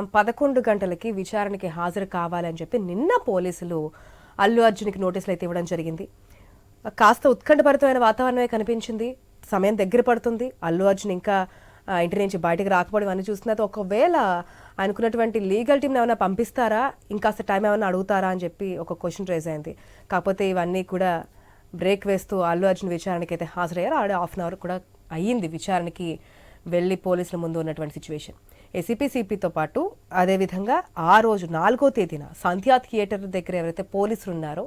11 గంటలకి విచారణకి హాజరు కావాలని చెప్పి నిన్న పోలీసులు అల్లు అర్జున్కి నోటీసులు అయితే ఇవ్వడం జరిగింది. కాస్త ఉత్కంఠభరితమైన వాతావరణమే కనిపించింది. సమయం దగ్గర పడుతుంది. అల్లు అర్జున్ ఇంకా ఇంటి నుంచి బయటకు రాకపోవడం అన్ని చూస్తున్నది. ఒకవేళ ఆయనకున్నటువంటి లీగల్ టీంని ఏమైనా పంపిస్తారా, ఇంకాస్త టైం ఏమైనా అడుగుతారా అని చెప్పి ఒక క్వశ్చన్ రేజ్ అయింది. కాకపోతే ఇవన్నీ కూడా బ్రేక్ వేస్తూ అల్లు అర్జున్ విచారణకి అయితే హాజరయ్యారు. ఆల్రెడీ హాఫ్ అన్ అవర్ కూడా అయ్యింది విచారణకి వెళ్ళి పోలీసుల ముందు ఉన్నటువంటి సిచ్యువేషన్. ఏసీపీ సిపితో పాటు అదేవిధంగా ఆ రోజు 4వ తేదీన సంధ్యా థియేటర్ దగ్గర ఎవరైతే పోలీసులు ఉన్నారో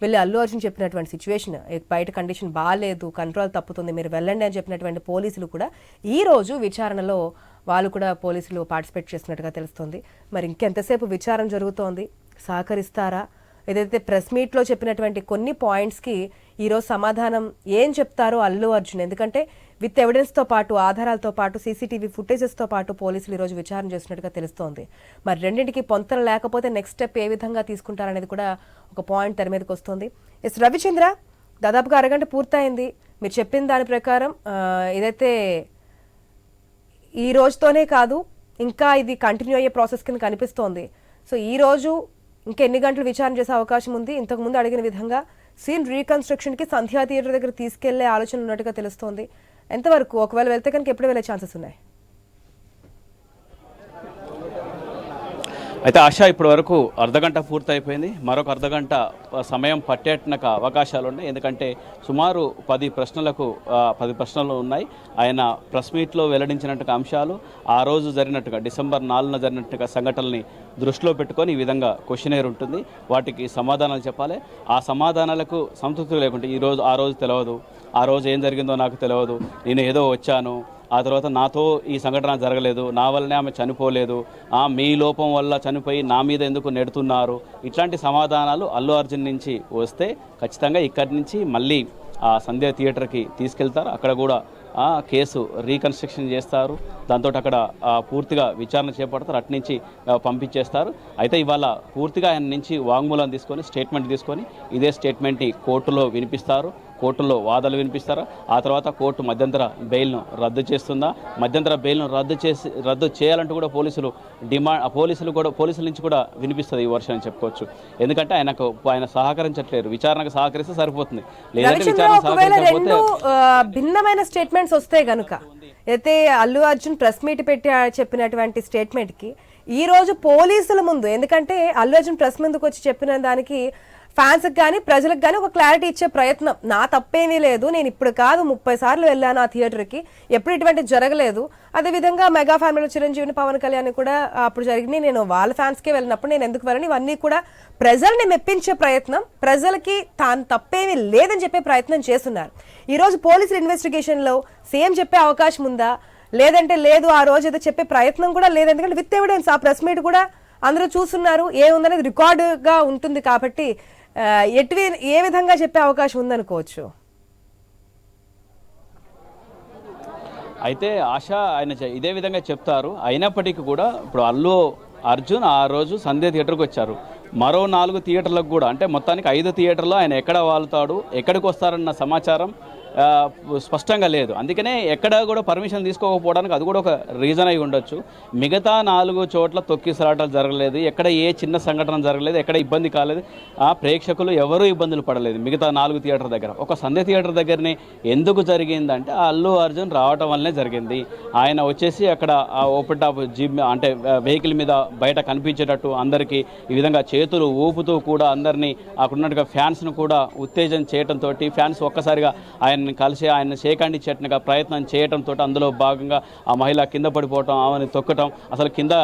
వెళ్ళి అల్లు అర్జున్ చెప్పినటువంటి సిచ్యువేషన్, బయట కండిషన్ బాగాలేదు, కంట్రోల్ తప్పుతుంది, మీరు వెళ్ళండి అని చెప్పినటువంటి పోలీసులు కూడా ఈ రోజు విచారణలో వాళ్ళు కూడా పోలీసులు పార్టిసిపేట్ చేస్తున్నట్టుగా తెలుస్తోంది. మరి ఇంకెంతసేపు విచారణ జరుగుతోంది, సహకరిస్తారా? ఏదైతే ప్రెస్ మీట్లో చెప్పినటువంటి కొన్ని పాయింట్స్కి ఈరోజు సమాధానం ఏం చెప్తారో అల్లు అర్జున్, ఎందుకంటే విత్ ఎవిడెన్స్తో పాటు ఆధారాలతో పాటు సీసీటీవీ ఫుటేజెస్తో పాటు పోలీసులు ఈరోజు విచారణ చేస్తున్నట్టుగా తెలుస్తోంది. మరి రెండింటికి పొంతన లేకపోతే నెక్స్ట్ స్టెప్ ఏ విధంగా తీసుకుంటారనేది కూడా ఒక పాయింట్ తెర మీదకి వస్తుంది. ఎస్ రవిచంద్ర, దాదాపుగా అరగంట పూర్తయింది. మీరు చెప్పిన దాని ప్రకారం ఏదైతే ఈ రోజుతోనే కాదు, ఇంకా ఇది కంటిన్యూ అయ్యే ప్రాసెస్ కింద కనిపిస్తోంది. సో ఈ రోజు ఇంకా ఎన్ని గంటలు విచారణ చేసే అవకాశం ఉంది? ఇంతకుముందు అడిగిన విధంగా సీన్ రీకన్స్ట్రక్షన్కి సంధ్యా థియేటర్ దగ్గర తీసుకెళ్లే ఆలోచన ఉన్నట్టుగా తెలుస్తోంది. ఎంతవరకు, ఒకవేళ వెళ్తే కనుక ఎప్పుడు వెళ్ళే ఛాన్సెస్ ఉన్నాయి? అయితే ఆశ ఇప్పటి వరకు అర్ధగంట పూర్తయిపోయింది. మరొక అర్ధగంట సమయం పట్టేటనక అవకాశాలు ఉన్నాయి. ఎందుకంటే సుమారు 10 ప్రశ్నలు ఉన్నాయి. ఆయన ప్రెస్ మీట్లో వెల్లడించినట్టుగా అంశాలు ఆ రోజు జరిగినట్టుగా డిసెంబర్ 4న జరిగినట్టుగా సంఘటనల్ని దృష్టిలో పెట్టుకొని ఈ విధంగా క్వశ్చనేర్ ఉంటుంది. వాటికి సమాధానాలు చెప్పాలి. ఆ సమాధానాలకు సంతృప్తి లేకుంటే ఆ రోజు తెలియదు, ఆ రోజు ఏం జరిగిందో నాకు తెలియదు, నేను ఏదో వచ్చాను, ఆ తర్వాత నాతో ఈ సంఘటన జరగలేదు, నా వల్లనే ఆమె చనిపోలేదు, మీ లోపం వల్ల చనిపోయి నా మీద ఎందుకు నెడుతున్నారు, ఇట్లాంటి సమాధానాలు అల్లు అర్జున్ నుంచి వస్తే ఖచ్చితంగా ఇక్కడి నుంచి మళ్ళీ ఆ సంధ్యా థియేటర్కి తీసుకెళ్తారు. అక్కడ కూడా కేసు రీకన్స్ట్రక్షన్ చేస్తారు. దాంతో అక్కడ పూర్తిగా విచారణ చేపడతారు, అట్నుంచి పంపించేస్తారు. అయితే ఇవాళ పూర్తిగా ఆయన నుంచి వాంగ్మూలం తీసుకొని స్టేట్మెంట్ తీసుకొని ఇదే స్టేట్మెంట్ని కోర్టులో వినిపిస్తారు. కోర్టులో వాదనలు వినిపిస్తారు. ఆ తర్వాత కోర్టు మధ్యంతర బెయిల్ను రద్దు చేస్తుందా, మధ్యంతర బెయిల్ను రద్దు చేయాలంటూ కూడా పోలీసుల నుంచి కూడా వినిపిస్తుంది ఈ వర్షం అని చెప్పుకోవచ్చు. ఎందుకంటే ఆయన సహకరించట్లేరు. విచారణకు సహకరిస్తే సరిపోతుంది, లేదంటే విచారణ సహకరించకపోతే భిన్నమైన స్టేట్మెంట్స్ వస్తే గనుక అయితే అల్లు అర్జున్ ప్రెస్ మీట్ పెట్టి చెప్పినటువంటి స్టేట్మెంట్ కి ఈ రోజు పోలీసుల ముందు, ఎందుకంటే అల్లు అర్జున్ ప్రెస్ ముందుకు వచ్చి చెప్పిన దానికి ఫ్యాన్స్కి కానీ ప్రజలకు కానీ ఒక క్లారిటీ ఇచ్చే ప్రయత్నం, నా తప్పేమీ లేదు, నేను ఇప్పుడు కాదు 30 సార్లు వెళ్ళాను ఆ థియేటర్కి, ఎప్పుడు ఇటువంటి జరగలేదు. అదేవిధంగా మెగా ఫ్యామిలీలో చిరంజీవిని పవన్ కళ్యాణ్ కూడా అప్పుడు జరిగింది, నేను వాళ్ళ ఫ్యాన్స్కే వెళ్ళినప్పుడు నేను ఎందుకు వెళ్ళను, ఇవన్నీ కూడా ప్రజల్ని మెప్పించే ప్రయత్నం, ప్రజలకి తాను తప్పేమీ లేదని చెప్పే ప్రయత్నం చేస్తున్నారు. ఈరోజు పోలీసుల ఇన్వెస్టిగేషన్లో సేమ్ చెప్పే అవకాశం ఉందా, లేదంటే లేదు ఆ రోజు ఏదో చెప్పే ప్రయత్నం కూడా లేదు, ఎందుకంటే విత్ ఎవిడెన్స్ ఆ ప్రెస్ మీట్ కూడా అందరూ చూస్తున్నారు, ఏముందనేది రికార్డుగా ఉంటుంది కాబట్టి ఏ విధంగా చెప్పే అవకాశం ఉందనుకోవచ్చు. అయితే ఆశ ఆయన ఇదే విధంగా చెప్తారు. అయినప్పటికీ కూడా ఇప్పుడు అల్లు అర్జున్ ఆ రోజు సంధ్యా థియేటర్కి వచ్చారు. మరో 4 థియేటర్లకు కూడా, అంటే మొత్తానికి 5 థియేటర్లో ఆయన ఎక్కడ వాళ్తాడు, ఎక్కడికి వస్తారన్న సమాచారం స్పష్టంగా లేదు. అందుకనే ఎక్కడ కూడా పర్మిషన్ తీసుకోకపోవడానికి అది కూడా ఒక రీజన్ అయి ఉండొచ్చు. మిగతా 4 చోట్ల తొక్కిసలాటలు జరగలేదు, ఎక్కడ ఏ చిన్న సంఘటన జరగలేదు, ఎక్కడ ఇబ్బంది కాలేదు, ప్రేక్షకులు ఎవరూ ఇబ్బందులు పడలేదు మిగతా 4 థియేటర్ దగ్గర. ఒక సంధ్య థియేటర్ దగ్గరనే ఎందుకు జరిగిందంటే అల్లు అర్జున్ రావటం వల్లనే జరిగింది. ఆయన వచ్చేసి అక్కడ ఓపెన్ టాప్ జిమ్ అంటే వెహికల్ మీద బయట కనిపించేటట్టు అందరికీ ఈ విధంగా చేతులు ఊపుతూ కూడా అందరినీ అక్కడున్నట్టుగా ఫ్యాన్స్ను కూడా ఉత్తేజం చేయడంతో ఫ్యాన్స్ ఒక్కసారిగా ఆయన్ని కలిసి ఆయన షేక్ ఇచ్చేట్టుగా ప్రయత్నం చేయడంతో అందులో భాగంగా ఆ మహిళ కింద పడిపోవటం, ఆమెను తొక్కటం, అసలు కింద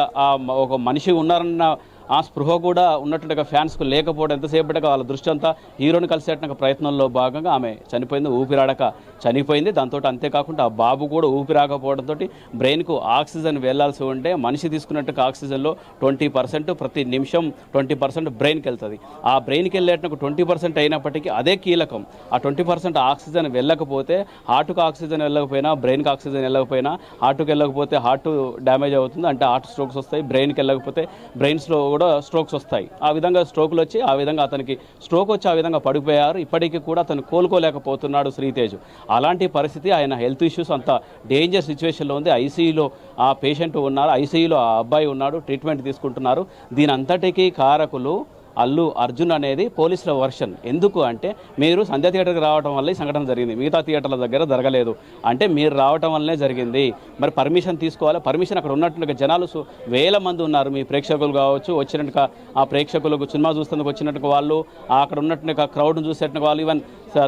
ఒక మనిషి ఉన్నారన్న ఆ స్పృహ కూడా ఉన్నట్టుగా ఫ్యాన్స్కు లేకపోవడం, ఎంతసేపటిగా వాళ్ళ దృష్టి అంతా హీరోని కలిసేట ప్రయత్నంలో భాగంగా ఆమె చనిపోయింది, ఊపిరాడక చనిపోయింది. దాంతో అంతేకాకుండా ఆ బాబు కూడా ఊపిరాకపోవడంతో బ్రెయిన్కు ఆక్సిజన్ వెళ్లాల్సి ఉంటే మనిషి తీసుకున్నట్టుగా ఆక్సిజన్లో 20% ప్రతి నిమిషం 20% బ్రెయిన్కి వెళ్తుంది. ఆ బ్రెయిన్కి వెళ్ళేటప్పుడు 20% అయినప్పటికీ అదే కీలకం. ఆ 20% ఆక్సిజన్ వెళ్ళకపోతే హార్ట్కు ఆక్సిజన్ వెళ్ళకపోయినా, బ్రెయిన్కి ఆక్సిజన్ వెళ్ళకపోయినా, హార్ట్కి వెళ్ళకపోతే హార్ట్ డ్యామేజ్ అవుతుంది, అంటే హార్ట్ స్ట్రోక్స్ వస్తాయి. బ్రెయిన్కి వెళ్ళకపోతే బ్రెయిన్స్లో కూడా స్ట్రోక్స్ వస్తాయి. ఆ విధంగా స్ట్రోకులు వచ్చి ఆ విధంగా అతనికి స్ట్రోక్ వచ్చి ఆ విధంగా పడిపోయారు. ఇప్పటికీ కూడా అతను కోలుకోలేకపోతున్నాడు శ్రీతేజ్. అలాంటి పరిస్థితి, ఆయన హెల్త్ ఇష్యూస్ అంత డేంజర్ సిచ్యువేషన్లో ఉంది. ఐసీయూలో ఆ పేషెంట్ ఉన్నారు, ఐసీయూలో ఆ అబ్బాయి ఉన్నాడు, ట్రీట్మెంట్ తీసుకుంటున్నారు. దీని అంతటికీ కారకులు అల్లు అర్జున్ అనేది పోలీసుల వర్షన్. ఎందుకు అంటే మీరు సంధ్య థియేటర్కి రావడం వల్ల ఈ సంఘటన జరిగింది, మిగతా థియేటర్ల దగ్గర జరగలేదు అంటే మీరు రావటం వల్లనే జరిగింది. మరి పర్మిషన్ తీసుకోవాలి. పర్మిషన్ అక్కడ ఉన్నట్టుగా జనాలు వేల మంది ఉన్నారు. మీ ప్రేక్షకులు కావచ్చు, వచ్చినట్టుగా ఆ ప్రేక్షకులకు సినిమా చూసేందుకు వచ్చినట్టుగా వాళ్ళు, అక్కడ ఉన్నట్టుగా క్రౌడ్ను చూసేట్టుగా వాళ్ళు, ఈవెన్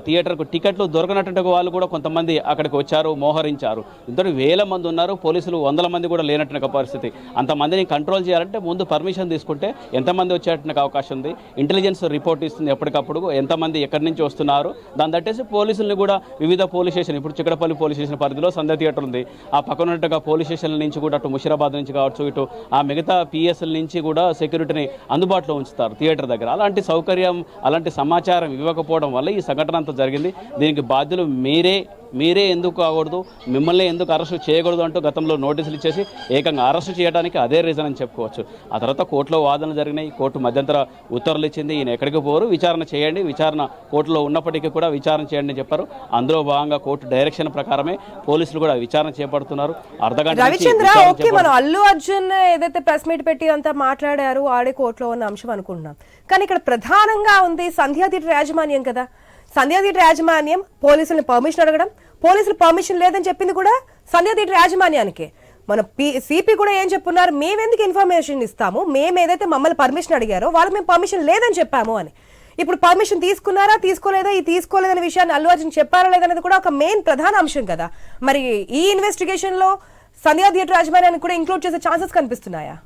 థియేటర్కు టికెట్లు దొరకనట్టుగా వాళ్ళు కూడా కొంతమంది అక్కడికి వచ్చారు, మోహరించారు. ఇంత వేల మంది ఉన్నారు, పోలీసులు వందల మంది కూడా లేనట్టుగా పరిస్థితి. అంతమందిని కంట్రోల్ చేయాలంటే ముందు పర్మిషన్ తీసుకుంటే ఎంతమంది వచ్చేట్టుగా అవకాశం ఉంది. ఇంటెలిజెన్స్ రిపోర్ట్ ఇస్తుంది ఎప్పటికప్పుడు ఎంతమంది ఎక్కడి నుంచి వస్తున్నారు. దాన్ని తట్టేసి పోలీసుల్ని కూడా వివిధ పోలీస్ స్టేషన్, ఇప్పుడు చిక్కడపల్లి పోలీస్ స్టేషన్ పరిధిలో సంధ్య థియేటర్ ఉంది, ఆ పక్కన ఉన్నట్టుగా పోలీస్ స్టేషన్ల నుంచి కూడా అటు ముషిరాబాద్ నుంచి కావచ్చు, ఇటు ఆ మిగతా పిఎస్ఎల్ నుంచి కూడా సెక్యూరిటీని అందుబాటులో ఉంచుతారు థియేటర్ దగ్గర. అలాంటి సౌకర్యం, అలాంటి సమాచారం ఇవ్వకపోవడం వల్ల ఈ సంఘటన అంతా జరిగింది. దీనికి బాధ్యులు మీరే ఎందుకు కాకూడదు, మిమ్మల్ని ఎందుకు అరెస్టు చేయకూడదు అంటూ గతంలో నోటీసులు ఇచ్చేసి ఏకంగా అరెస్టు చేయడానికి అదే రీజన్ అని చెప్పుకోవచ్చు. ఆ తర్వాత కోర్టులో వాదనలు జరిగినాయి, కోర్టు మధ్యంతర ఉత్తర్వులు ఇచ్చింది, ఈయన ఎక్కడికి పోరు, విచారణ చేయండి, విచారణ కోర్టులో ఉన్నప్పటికీ కూడా విచారణ చేయండి అని చెప్పారు. అందులో భాగంగా కోర్టు డైరెక్షన్ ప్రకారమే పోలీసులు కూడా విచారణ చేపడుతున్నారు. అర్ధగంట రవిచంద్ర, ఓకే, మనం అల్లు అర్జున్ ఏదైతే ప్రెస్ మీట్ పెట్టి అంతా మాట్లాడారు ఆడే కోర్టులో ఉన్న అంశం అనుకుంటున్నాం, కానీ ఇక్కడ ప్రధానంగా ఉంది సంధ్యా థియేటర్ యాజమాన్యం కదా. సంధ్యా థియేటర్ యాజమాన్యం పోలీసులను పర్మిషన్ అడగడం, పోలీసులు పర్మిషన్ లేదని చెప్పింది కూడా సంధ్యా థియేటర్ యాజమాన్యానికి. మన సిపి కూడా ఏం చెప్పున్నారు, మేమెందుకు ఇన్ఫర్మేషన్ ఇస్తాము, మేము ఏదైతే మమ్మల్ని పర్మిషన్ అడిగారో వాళ్ళకి మేము పర్మిషన్ లేదని చెప్పాము అని. ఇప్పుడు పర్మిషన్ తీసుకున్నారా తీసుకోలేదా, ఈ తీసుకోలేదనే విషయాన్ని అల్లు అర్జున్ చెప్పారా లేదనేది కూడా ఒక మెయిన్ ప్రధాన అంశం కదా. మరి ఈ ఇన్వెస్టిగేషన్ లో సంధ్యా థియేటర్ యాజమాన్యాన్ని కూడా ఇంక్లూడ్ చేసే ఛాన్సెస్ కనిపిస్తున్నాయా?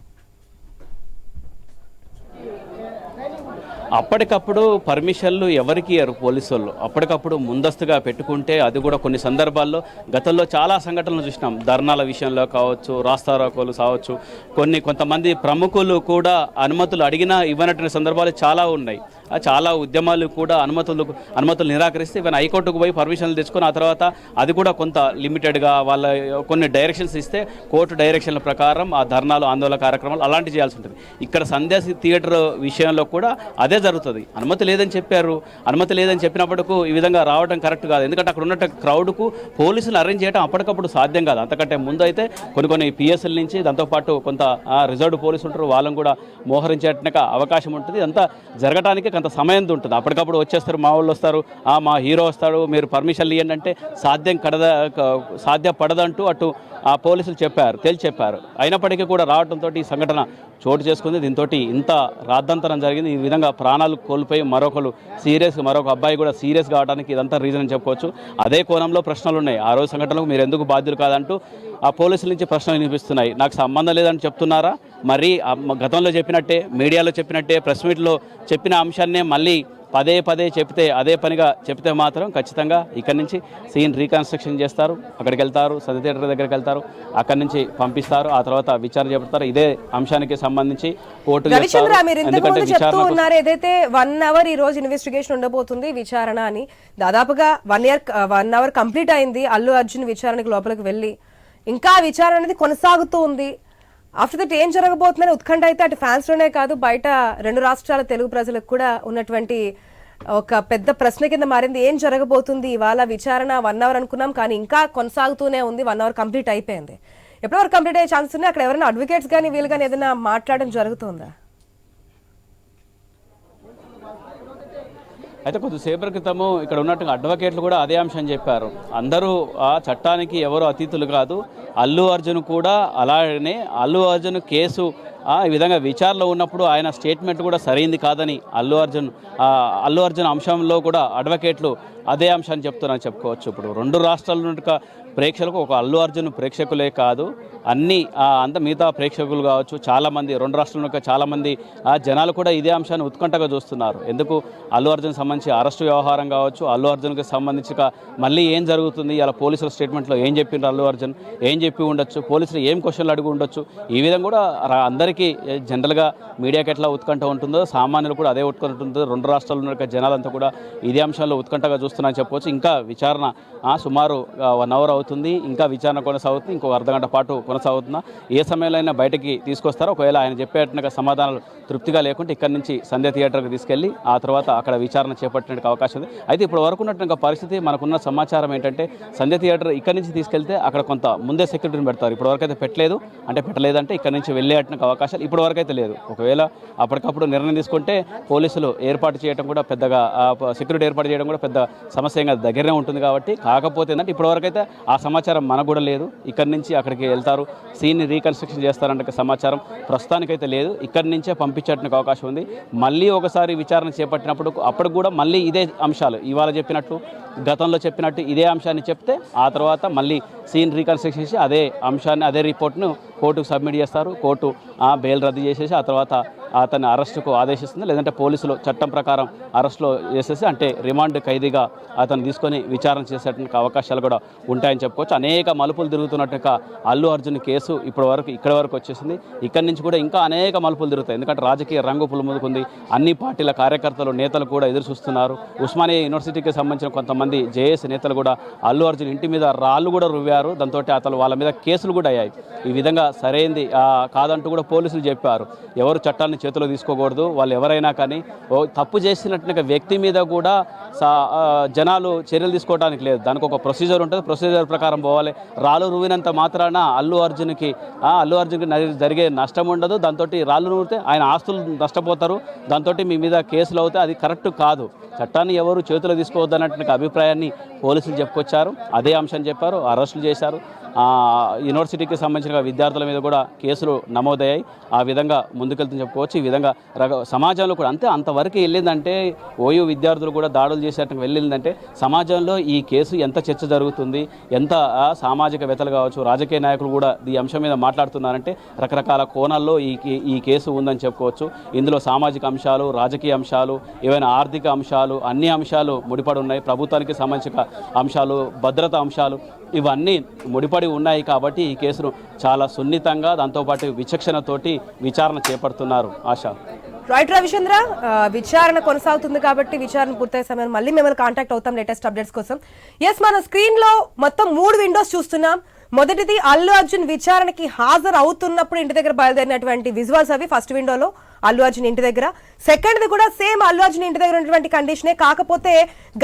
అప్పటికప్పుడు పర్మిషన్లు ఎవరికి ఇయ్యరు పోలీసు వాళ్ళు. అప్పటికప్పుడు ముందస్తుగా పెట్టుకుంటే అది కూడా కొన్ని సందర్భాల్లో గతంలో చాలా సంఘటనలు చూసినాం. ధర్నాల విషయంలో కావచ్చు, రాస్తారోకోలు కావచ్చు, కొంతమంది ప్రముఖులు కూడా అనుమతులు అడిగినా ఇవ్వనటువంటి సందర్భాలు చాలా ఉన్నాయి. చాలా ఉద్యమాలు కూడా అనుమతులు నిరాకరిస్తే ఈవెన్ హైకోర్టుకు పోయి పర్మిషన్లు తెచ్చుకొని ఆ తర్వాత అది కూడా కొంత లిమిటెడ్గా వాళ్ళ కొన్ని డైరెక్షన్స్ ఇస్తే కోర్టు డైరెక్షన్ల ప్రకారం ఆ ధర్నాలు, ఆందోళన కార్యక్రమాలు అలాంటివి చేయాల్సి ఉంటుంది. ఇక్కడ సంధ్యా థియేటర్ విషయంలో కూడా అదే జరుగుతుంది. అనుమతి లేదని చెప్పారు, అనుమతి లేదని చెప్పినప్పటికూ ఈ విధంగా రావడం కరెక్ట్ కాదు. ఎందుకంటే అక్కడ ఉన్న క్రౌడ్కు పోలీసులు అరేంజ్ చేయడం అప్పటికప్పుడు సాధ్యం కాదు. అంతకంటే ముందు అయితే కొన్ని పిఎస్ఎల్ నుంచి దాంతోపాటు కొంత రిజర్వ్డ్ పోలీసులు ఉంటారు, వాళ్ళని కూడా మోహరించేట అవకాశం ఉంటుంది. ఇదంతా జరగడానికి కొంత సమయం ఉంటుంది. అప్పటికప్పుడు వచ్చేస్తారు, మా వాళ్ళు వస్తారు, మా హీరో వస్తాడు, మీరు పర్మిషన్లు ఇవ్వండి అంటే సాధ్యపడదంటూ అటు ఆ పోలీసులు తేల్చి చెప్పారు. అయినప్పటికీ కూడా రావడంతో ఈ సంఘటన చోటు చేసుకుంది. దీంతో ఇంత రాద్ధాంతరం జరిగింది. ఈ విధంగా ప్రాణాలు కోల్పోయి మరొక అబ్బాయి కూడా సీరియస్ కావడానికి ఇదంతా రీజన్ అని చెప్పుకోవచ్చు. అదే కోణంలో ప్రశ్నలు ఉన్నాయి. ఆ రోజు సంఘటనకు మీరు ఎందుకు బాధ్యులు కాదంటూ ఆ పోలీసుల నుంచి ప్రశ్నలు వినిపిస్తున్నాయి. నాకు సంబంధం లేదని చెప్తున్నారా, మరి గతంలో చెప్పినట్టే, మీడియాలో చెప్పినట్టే, ప్రెస్ మీట్లో చెప్పిన అంశాన్నే మళ్ళీ పదే చెప్తే, అదే పనిగా చెప్తే మాత్రం ఖచ్చితంగా ఇక్కడి నుంచి సీన్ రీకన్స్ట్రక్షన్ చేస్తారు, అక్కడికి వెళ్తారు, సంధ్య థియేటర్ దగ్గరికి వెళ్తారు, అక్కడి నుంచి పంపిస్తారు, ఆ తర్వాత విచారణ చేపడతారు. ఇదే అంశానికి సంబంధించి కోర్టు ఏదైతే 1 hour ఈ రోజు ఇన్వెస్టిగేషన్ ఉండబోతుంది విచారణ అని, దాదాపుగా 1 hour కంప్లీట్ అయింది. అల్లు అర్జున్ విచారణకు లోపలికి వెళ్ళి ఇంకా విచారణ అనేది కొనసాగుతూ ఉంది. ఆఫ్టర్ దట్ ఏం జరగబోతుందని ఉత్కంఠ అయితే అటు ఫ్యాన్స్ లోనే కాదు, బయట 2 రాష్ట్రాల తెలుగు ప్రజలకు కూడా ఉన్నటువంటి ఒక పెద్ద ప్రశ్న కింద మారింది. ఏం జరగబోతుంది ఇవాళ విచారణ? 1 hour అనుకున్నాం, కానీ ఇంకా కొనసాగుతూనే ఉంది. 1 hour కంప్లీట్ అయిపోయింది. ఎప్పటివరకు కంప్లీట్ అయ్యే ఛాన్సెస్ ఉన్నాయి? అక్కడ ఎవరైనా అడ్వకేట్స్ కానీ వీళ్ళు కానీ ఏదైనా మాట్లాడడం జరుగుతుందా? అయితే కొద్దిసేపటి క్రితము ఇక్కడ ఉన్నట్టుగా అడ్వకేట్లు కూడా అదే అంశం చెప్పారు. అందరూ ఆ చట్టానికి ఎవరు అతీతులు కాదు, అల్లు అర్జున్ కూడా అలానే. అల్లు అర్జున్ కేసు ఈ విధంగా విచారణలో ఉన్నప్పుడు ఆయన స్టేట్మెంట్ కూడా సరైంది కాదని అల్లు అర్జున్ అంశంలో కూడా అడ్వకేట్లు అదే అంశాన్ని చెప్పుకోవచ్చు. ఇప్పుడు 2 రాష్ట్రాల ప్రేక్షకులకు, ఒక అల్లు అర్జున్ ప్రేక్షకులే కాదు, అంత మిగతా ప్రేక్షకులు కావచ్చు, చాలామంది 2 రాష్ట్రాల చాలామంది జనాలు కూడా ఇదే అంశాన్ని ఉత్కంఠగా చూస్తున్నారు. ఎందుకు అల్లు అర్జున్ సంబంధించి అరెస్టు వ్యవహారం కావచ్చు, అల్లు అర్జున్కి సంబంధించి మళ్ళీ ఏం జరుగుతుంది, ఇలా పోలీసుల స్టేట్మెంట్లో ఏం చెప్పిండ్రు, అల్లు అర్జున్ ఏం చెప్పి ఉండొచ్చు, పోలీసులు ఏం క్వశ్చన్లు అడిగి ఉండొచ్చు, ఈ విధంగా కూడా అందరికీ అందరికీ జనరల్గా మీడియాకి ఎట్లా ఉత్కంఠ ఉంటుందో సామాన్యులు కూడా అదే ఉత్కంఠ ఉంటుందో. రెండు రాష్ట్రాల్లో ఉన్న జనాలంతా కూడా ఇదే అంశాల్లో ఉత్కంఠగా చూస్తున్నారని చెప్పవచ్చు. ఇంకా విచారణ సుమారు 1 అవర్ అవుతుంది, ఇంకా విచారణ కొనసాగుతుంది, ఇంకో అర్ధగంట పాటు కొనసాగుతున్నా. ఏ సమయంలో అయినా బయటకి తీసుకొస్తారో, ఒకవేళ ఆయన చెప్పేట్టుగా సమాధానాలు తృప్తిగా లేకుంటే ఇక్కడి నుంచి సంధ్య థియేటర్కి తీసుకెళ్ళి ఆ తర్వాత అక్కడ విచారణ చేపట్టడానికి అవకాశం ఉంది. అయితే ఇప్పుడు వరకు ఉన్నటువంటి పరిస్థితి, మనకున్న సమాచారం ఏంటంటే సంధ్య థియేటర్ ఇక్కడి నుంచి తీసుకెళ్తే అక్కడ కొంత ముందే సెక్యూరిటీని పెడతారు. ఇప్పటి వరకు అయితే పెట్టలేదంటే ఇక్కడ నుంచి వెళ్ళేటువంటి అవకాశాలు ఇప్పటి వరకు అయితే లేదు. ఒకవేళ అప్పటికప్పుడు నిర్ణయం తీసుకుంటే పోలీసులు ఏర్పాటు చేయడం కూడా పెద్దగా, సెక్యూరిటీ ఏర్పాటు చేయడం కూడా పెద్ద సమస్యంగా దగ్గరనే ఉంటుంది. కాబట్టి కాకపోతే ఏంటంటే ఇప్పటివరకు అయితే ఆ సమాచారం మనకు కూడా లేదు. ఇక్కడి నుంచి అక్కడికి వెళ్తారు, సీన్ని రీకన్స్ట్రక్షన్ చేస్తారంటే సమాచారం ప్రస్తుతానికైతే లేదు. ఇక్కడి నుంచే పంపించడానికి అవకాశం ఉంది. మళ్ళీ ఒకసారి విచారణ చేపట్టినప్పుడు అప్పుడు కూడా మళ్ళీ ఇదే అంశాలు ఇవాళ చెప్పినట్టు, గతంలో చెప్పినట్టు ఇదే అంశాన్ని చెప్తే ఆ తర్వాత మళ్ళీ సీన్ రీకన్స్ట్రక్షన్ చేసి అదే అంశాన్ని, అదే రిపోర్ట్ను కోర్టుకు సబ్మిట్ చేస్తారు. కోర్టు బెయిల్ రద్దు చేసేసి ఆ తర్వాత అతన్ని అరెస్టుకు ఆదేశిస్తుంది. లేదంటే పోలీసులు చట్టం ప్రకారం అరెస్టులో చేసేసి, అంటే రిమాండ్ ఖైదీగా అతను తీసుకొని విచారణ చేసేటువంటి అవకాశాలు కూడా ఉంటాయని చెప్పుకోవచ్చు. అనేక మలుపులు తిరుగుతున్నట్టుగా అల్లు అర్జున్ కేసు ఇక్కడి వరకు వచ్చేసింది. ఇక్కడి నుంచి కూడా ఇంకా అనేక మలుపులు తిరుగుతాయి. ఎందుకంటే రాజకీయ రంగు పులుముకుంది. అన్ని పార్టీల కార్యకర్తలు, నేతలు కూడా ఎదురు చూస్తున్నారు. ఉస్మానియా యూనివర్సిటీకి సంబంధించిన కొంతమంది జేఏసీ నేతలు కూడా అల్లు అర్జున్ ఇంటి మీద రాళ్ళు కూడా రువ్వారు. దాంతో అతను వాళ్ళ మీద కేసులు కూడా అయ్యాయి. ఈ విధంగా సరైంది కాదంటూ కూడా పోలీసులు చెప్పారు. ఎవరు చట్టాన్ని చేతిలో తీసుకోకూడదు. వాళ్ళు ఎవరైనా కానీ తప్పు చేసినట్టుగా వ్యక్తి మీద కూడా జనాలు చర్యలు తీసుకోవడానికి లేదు. దానికి ఒక ప్రొసీజర్ ఉంటుంది. ప్రొసీజర్ ప్రకారం పోవాలి. రాళ్ళు రువినంత మాత్రాన అల్లు అర్జున్కి జరిగే నష్టం ఉండదు. దాంతో రాళ్ళు రువితే ఆయన ఆస్తులు నష్టపోతారు. దాంతో మీ మీద కేసులు అవుతాయి. అది కరెక్ట్ కాదు. చట్టాన్ని ఎవరు చేతిలో తీసుకోవద్దు అన్నట్టు అభిప్రాయాన్ని పోలీసులు చెప్పుకొచ్చారు. అదే అంశాన్ని చెప్పారు, అరెస్టులు చేశారు. యూనివర్సిటీకి సంబంధించిన విద్యార్థుల మీద కూడా కేసులు నమోదయ్యాయి. ఆ విధంగా ముందుకెళ్తుందని చెప్పుకోవచ్చు. ఈ విధంగా సమాజంలో కూడా అంతవరకు వెళ్ళిందంటే, ఓయూ విద్యార్థులు కూడా దాడులు చేసేటట్టు వెళ్ళిందంటే సమాజంలో ఈ కేసు ఎంత చర్చ జరుగుతుంది, ఎంత సామాజికవేత్తలు కావచ్చు, రాజకీయ నాయకులు కూడా ఈ అంశం మీద మాట్లాడుతున్నారంటే రకరకాల కోణాల్లో ఈ కేసు ఉందని చెప్పుకోవచ్చు. ఇందులో సామాజిక అంశాలు, రాజకీయ అంశాలు, ఏవైనా ఆర్థిక అంశాలు, అన్ని అంశాలు ముడిపడి ఉన్నాయి. ప్రభుత్వానికి సంబంధించిన అంశాలు, భద్రతా అంశాలు ఇవన్నీ ముడిపడి ఉన్నాయి. కాబట్టి ఈ కేసును చాలా సున్నితంగా, దాంతోపాటు విచక్షణతోటి విచారణ చేపడుతున్నారు. ఆశ. రైట్ రవిచంద్ర, విచారణ కొనసాగుతుంది కాబట్టి విచారణ పూర్తయ్యే సమయం మళ్ళీ మిమ్మల్ని కాంటాక్ట్ అవుతాం లేటెస్ట్ అప్డేట్స్ కోసం. మన స్క్రీన్ లో మొత్తం 3 విండోస్ చూస్తున్నాం. మొదటిది అల్లు అర్జున్ విచారణకి హాజరు అవుతున్నప్పుడు ఇంటి దగ్గర బయలుదేరినటువంటి విజువల్స్, అవి ఫస్ట్ విండోలో అల్లు అర్జున్ ఇంటి దగ్గర. సెకండ్ది కూడా సేమ్ అల్లు అర్జున్ ఇంటి దగ్గర ఉన్నటువంటి కండిషనే, కాకపోతే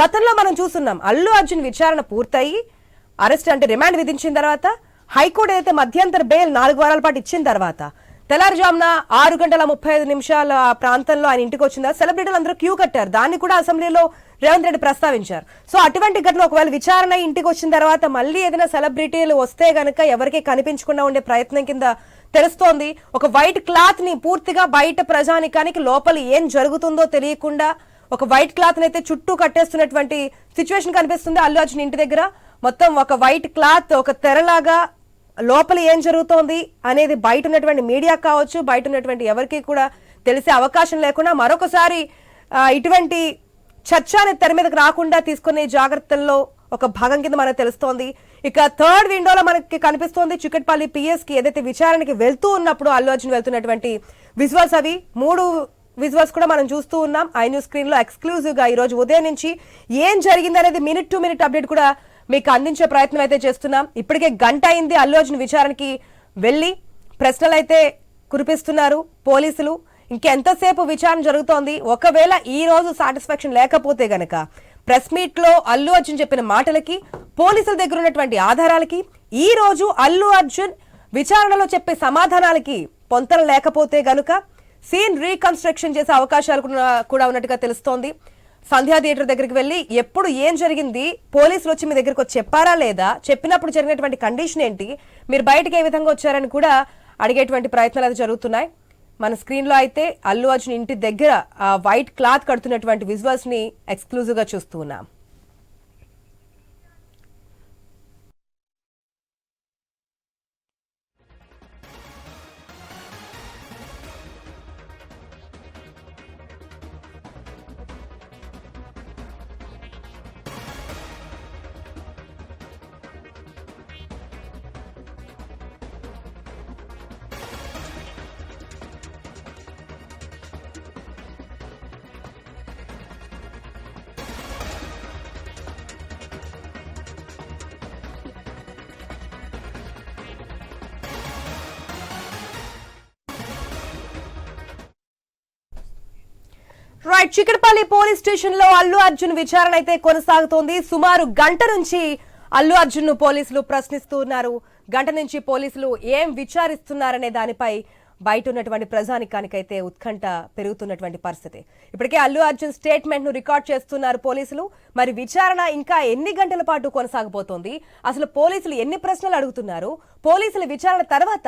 గతంలో మనం చూస్తున్నాం అల్లు అర్జున్ విచారణ పూర్తయి అరెస్ట్ అంటే రిమాండ్ విధించిన తర్వాత హైకోర్టు ఏదైతే మధ్యంతర బెయిల్ 4 వారాల పాటు ఇచ్చిన తర్వాత తెల్లారుజామున 6:35 ప్రాంతంలో ఆయన ఇంటికి వచ్చిందా సెలబ్రిటీలు అందరూ క్యూ కట్టారు. దాన్ని కూడా అసెంబ్లీలో రేవంత్ రెడ్డి ప్రస్తావించారు. సో అటువంటి ఘటన ఒకవేళ విచారణ ఇంటికి వచ్చిన తర్వాత మళ్ళీ ఏదైనా సెలబ్రిటీలు వస్తే గనక ఎవరికి కనిపించకుండా ఉండే ప్రయత్నం కింద తెలుస్తోంది. ఒక వైట్ క్లాత్ ని పూర్తిగా బయట ప్రజానికానికి లోపల ఏం జరుగుతుందో తెలియకుండా ఒక వైట్ క్లాత్ అయితే చుట్టూ కట్టేస్తున్నటువంటి సిచ్యువేషన్ కనిపిస్తుంది అల్లు అర్జున్ ఇంటి దగ్గర. మొత్తం ఒక వైట్ క్లాత్, ఒక తెరలాగా లోపల ఏం జరుగుతోంది అనేది బయట ఉన్నటువంటి మీడియా కావచ్చు, బయట ఉన్నటువంటి ఎవరికి కూడా తెలిసే అవకాశం లేకుండా మరొకసారి ఇటువంటి చర్చ అనేది తెర మీదకి రాకుండా తీసుకునే జాగ్రత్తల్లో ఒక భాగం కింద మనకు తెలుస్తోంది. ఇక థర్డ్ విండోలో మనకి కనిపిస్తోంది చిక్కట్పల్లి పిఎస్ కి ఏదైతే విచారణకి వెళ్తూ ఉన్నప్పుడు అల్లు అర్జున్ వెళ్తున్నటువంటి విజువల్స్. అవి 3 విజువల్స్ కూడా మనం చూస్తూ ఉన్నాం. ఐ న్యూస్ స్క్రీన్ లో ఎక్స్క్లూజివ్ గా ఈ రోజు ఉదయం నుంచి ఏం జరిగింది అనేది మినిట్ టు మినిట్ అప్డేట్ కూడా మీకు అందించే ప్రయత్నం అయితే చేస్తున్నాం. ఇప్పటికే గంట అయింది అల్లు అర్జున్ విచారణకి వెళ్ళి, ప్రశ్నలు అయితే కురిపిస్తున్నారు పోలీసులు. ఇంకెంతసేపు విచారణ జరుగుతోంది. ఒకవేళ ఈ రోజు సాటిస్ఫాక్షన్ లేకపోతే గనక ప్రెస్ మీట్ లో అల్లు అర్జున్ చెప్పిన మాటలకి, పోలీసుల దగ్గర ఉన్నటువంటి ఆధారాలకి, ఈ రోజు అల్లు అర్జున్ విచారణలో చెప్పే సమాధానాలకి పొంతన లేకపోతే గనుక సీన్ రీకన్స్ట్రక్షన్ చేసే అవకాశాలు కూడా ఉన్నట్టుగా తెలుస్తోంది. సంధ్యా థియేటర్ దగ్గరికి వెళ్ళి ఎప్పుడు ఏం జరిగింది, పోలీసులు వచ్చి మీ దగ్గరకు వచ్చి చెప్పారా లేదా, చెప్పినప్పుడు జరిగినటువంటి కండిషన్ ఏంటి, మీరు బయటకు ఏ విధంగా వచ్చారని కూడా అడిగేటువంటి ప్రయత్నాలు అయితే జరుగుతున్నాయి. మన స్క్రీన్ లో అయితే అల్లు అర్జున్ ఇంటి దగ్గర వైట్ క్లాత్ కడుతున్నటువంటి విజువల్స్ ని ఎక్స్క్లూజివ్ గా చూస్తూ ఉన్నాం. రైట్, చికటపల్లి పోలీస్ స్టేషన్ లో అల్లు అర్జున్ విచారణ అయితే కొనసాగుతోంది. సుమారు గంట నుంచి అల్లు అర్జున్ ను పోలీసులు ప్రశ్నిస్తున్నారు. గంట నుంచి పోలీసులు ఏం విచారిస్తున్నారనే దానిపై బయట ఉన్నటువంటి ప్రజానికానికైతే ఉత్కంఠ పెరుగుతున్నటువంటి పరిస్థితి. ఇప్పటికే అల్లు అర్జున్ స్టేట్మెంట్ ను రికార్డ్ చేస్తున్నారు పోలీసులు. మరి విచారణ ఇంకా ఎన్ని గంటల పాటు కొనసాగబోతోంది, అసలు పోలీసులు ఎన్ని ప్రశ్నలు అడుగుతున్నారు, పోలీసుల విచారణ తర్వాత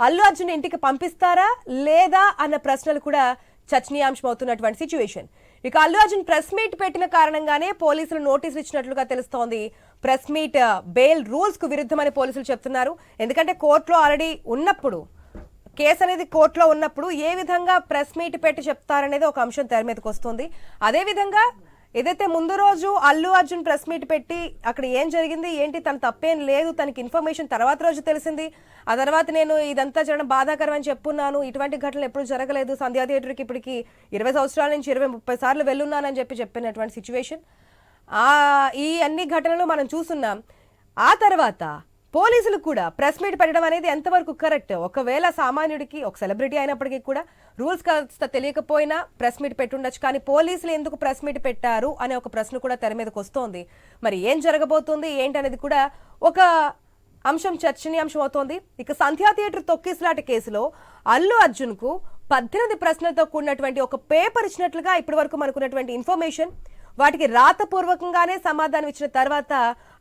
అల్లు అర్జున్ ఇంటికి పంపిస్తారా లేదా అన్న ప్రశ్నలు కూడా చర్చనీయాంశం అవుతున్నటువంటి సిచ్యువేషన్. ఇక అల్లు అర్జున్ ప్రెస్ మీట్ పెట్టిన కారణంగానే పోలీసులు నోటీసులు ఇచ్చినట్లుగా తెలుస్తోంది. ప్రెస్ మీట్ బెయిల్ రూల్స్ కు విరుద్ధమని పోలీసులు చెప్తున్నారు. ఎందుకంటే కోర్టులో ఆల్రెడీ ఉన్నప్పుడు, కేసు అనేది కోర్టులో ఉన్నప్పుడు ఏ విధంగా ప్రెస్ మీట్ పెట్టి చెప్తారనేది ఒక అంశం తెర మీదకి వస్తుంది. అదేవిధంగా ఏదైతే ముందు రోజు అల్లు అర్జున్ ప్రెస్ మీట్ పెట్టి అక్కడ ఏం జరిగింది ఏంటి, తన తప్పేం లేదు, తనకి ఇన్ఫర్మేషన్ తర్వాత రోజు తెలిసింది, ఆ తర్వాత నేను ఇదంతా చేయడం బాధాకరం అని చెప్పున్నాను, ఇటువంటి ఘటనలు ఎప్పుడు జరగలేదు, సంధ్యా థియేటర్కి ఇప్పటికి 20 సంవత్సరాల నుంచి 20-30 సార్లు వెళ్ళున్నానని చెప్పినటువంటి సిచ్యువేషన్, ఈ అన్ని ఘటనలు మనం చూస్తున్నాం. ఆ తర్వాత పోలీసులు కూడా ప్రెస్ మీట్ పెట్టడం అనేది ఎంతవరకు కరెక్ట్? ఒకవేళ సామాన్యుడికి, ఒక సెలబ్రిటీ అయినప్పటికీ కూడా రూల్స్ కాస్త తెలియకపోయినా ప్రెస్ మీట్ పెట్టుండొచ్చు, కానీ పోలీసులు ఎందుకు ప్రెస్ మీట్ పెట్టారు అనే ఒక ప్రశ్న కూడా తెర మీదకి వస్తోంది. మరి ఏం జరగబోతోంది ఏంటనేది కూడా ఒక అంశం చర్చనీయాంశం అవుతోంది. ఇక సంధ్యా థియేటర్ తొక్కిసలాట కేసులో అల్లు అర్జున్ కు 18 ప్రశ్నలతో కూడినటువంటి ఒక పేపర్ ఇచ్చినట్లుగా ఇప్పటి వరకు మనకున్నటువంటి ఇన్ఫర్మేషన్. వాటికి రాతపూర్వకంగానే సమాధానం ఇచ్చిన తర్వాత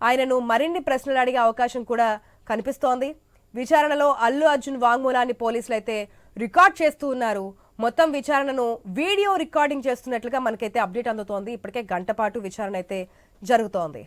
ఆయనను మరిన్ని ప్రశ్నలు అడిగే అవకాశం కూడా కనిపిస్తోంది. విచారణలో అల్లు అర్జున్ వాంగ్మూలాన్ని పోలీసులు అయితే రికార్డ్ చేస్తూ ఉన్నారు. మొత్తం విచారణను వీడియో రికార్డింగ్ చేస్తున్నట్లుగా మనకైతే అప్డేట్ అందుతోంది. ఇప్పటికే గంట పాటు విచారణ అయితే జరుగుతోంది.